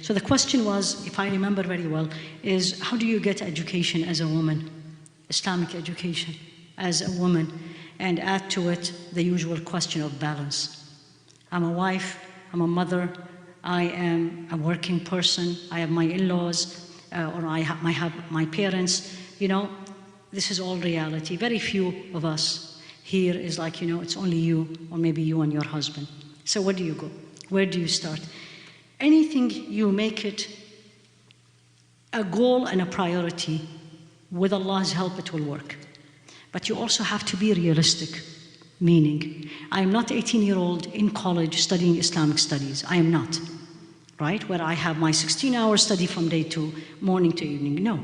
So the question was, if I remember very well, is how do you get education as a woman, Islamic education as a woman, and add to it the usual question of balance. I'm a wife, I'm a mother, I am a working person, I have my in-laws, or I have my parents, you know, this is all reality. Very few of us here is like, you know, it's only you, or maybe you and your husband. So where do you go? Where do you start? Anything you make it a goal and a priority, with Allah's help it will work. But you also have to be realistic, meaning, I am not 18-year-old in college studying Islamic studies. I am not, right? Where I have my 16-hour study from day to morning to evening, no.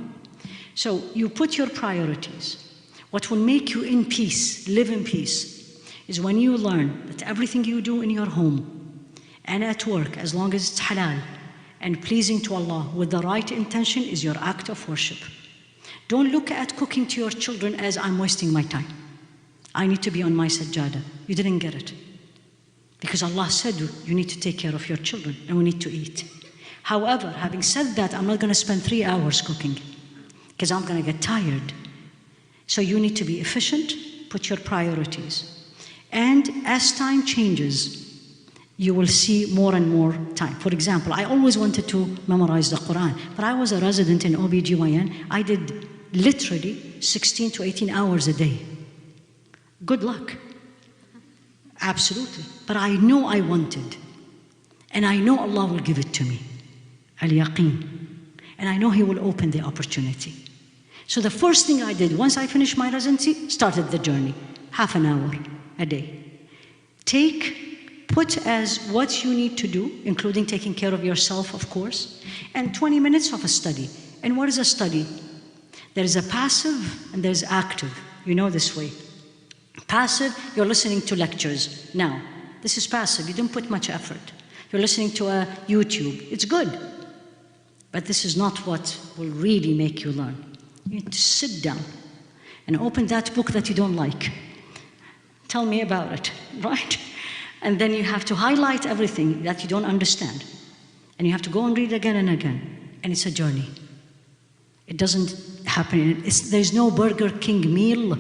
So you put your priorities. What will make you in peace, live in peace, is when you learn that everything you do in your home and at work, as long as it's halal and pleasing to Allah with the right intention, is your act of worship. Don't look at cooking to your children as I'm wasting my time. I need to be on my sajjada. You didn't get it. Because Allah said you need to take care of your children and we need to eat. However, having said that, I'm not going to spend 3 hours cooking because I'm going to get tired. So you need to be efficient, put your priorities. And as time changes, you will see more and more time. For example, I always wanted to memorize the Quran, but I was a resident in OBGYN. I did literally 16 to 18 hours a day. Good luck. Absolutely. But I know I wanted. And I know Allah will give it to me. Al-yaqeen. And I know He will open the opportunity. So the first thing I did, once I finished my residency, started the journey. Half an hour a day. Put as what you need to do, including taking care of yourself, of course, and 20 minutes of a study. And what is a study? There is a passive and there's active. You know this way. Passive, you're listening to lectures. Now, this is passive. You don't put much effort. You're listening to a YouTube. It's good. But this is not what will really make you learn. You need to sit down and open that book that you don't like. Tell me about it, right? And then you have to highlight everything that you don't understand. And you have to go and read again and again. And it's a journey. It doesn't happen. There's no Burger King meal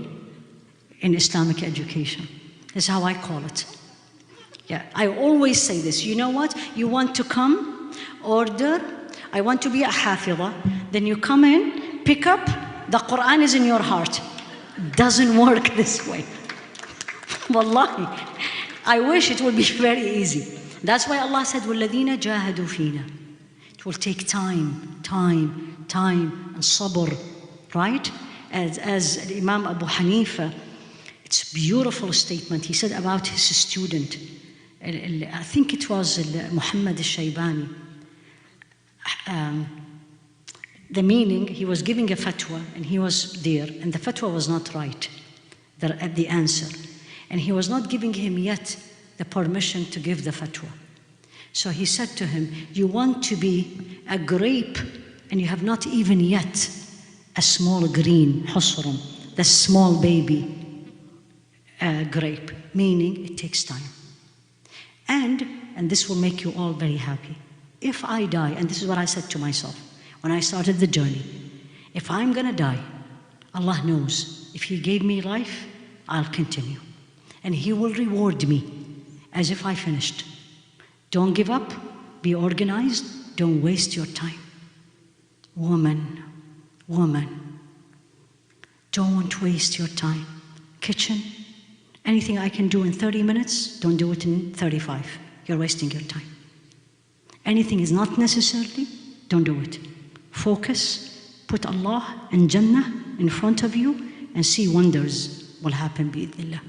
in Islamic education. That's how I call it. Yeah, I always say this. You know what? You want to come, order, I want to be a hafidha. Then you come in, pick up, the Quran is in your heart. Doesn't work this way. Wallahi. I wish it would be very easy. That's why Allah said, وَالَّذِينَ جَاهَدُوا فِينَا. It will take time, and sabr, right? As Imam Abu Hanifa, it's a beautiful statement. He said about his student, I think it was Muhammad al-Shaybani. The meaning, he was giving a fatwa and he was there and the fatwa was not right, the answer. And he was not giving him yet the permission to give the fatwa. So he said to him, you want to be a grape and you have not even yet a small green, husrum, the small baby grape, meaning it takes time. And this will make you all very happy. If I die, and this is what I said to myself when I started the journey, if I'm gonna die, Allah knows, if He gave me life, I'll continue. And He will reward me as if I finished. Don't give up, be organized, don't waste your time. Woman, don't waste your time. Kitchen, anything I can do in 30 minutes, don't do it in 35. You're wasting your time. Anything is not necessary, don't do it. Focus, put Allah and Jannah in front of you and see wonders will happen بإذن الله.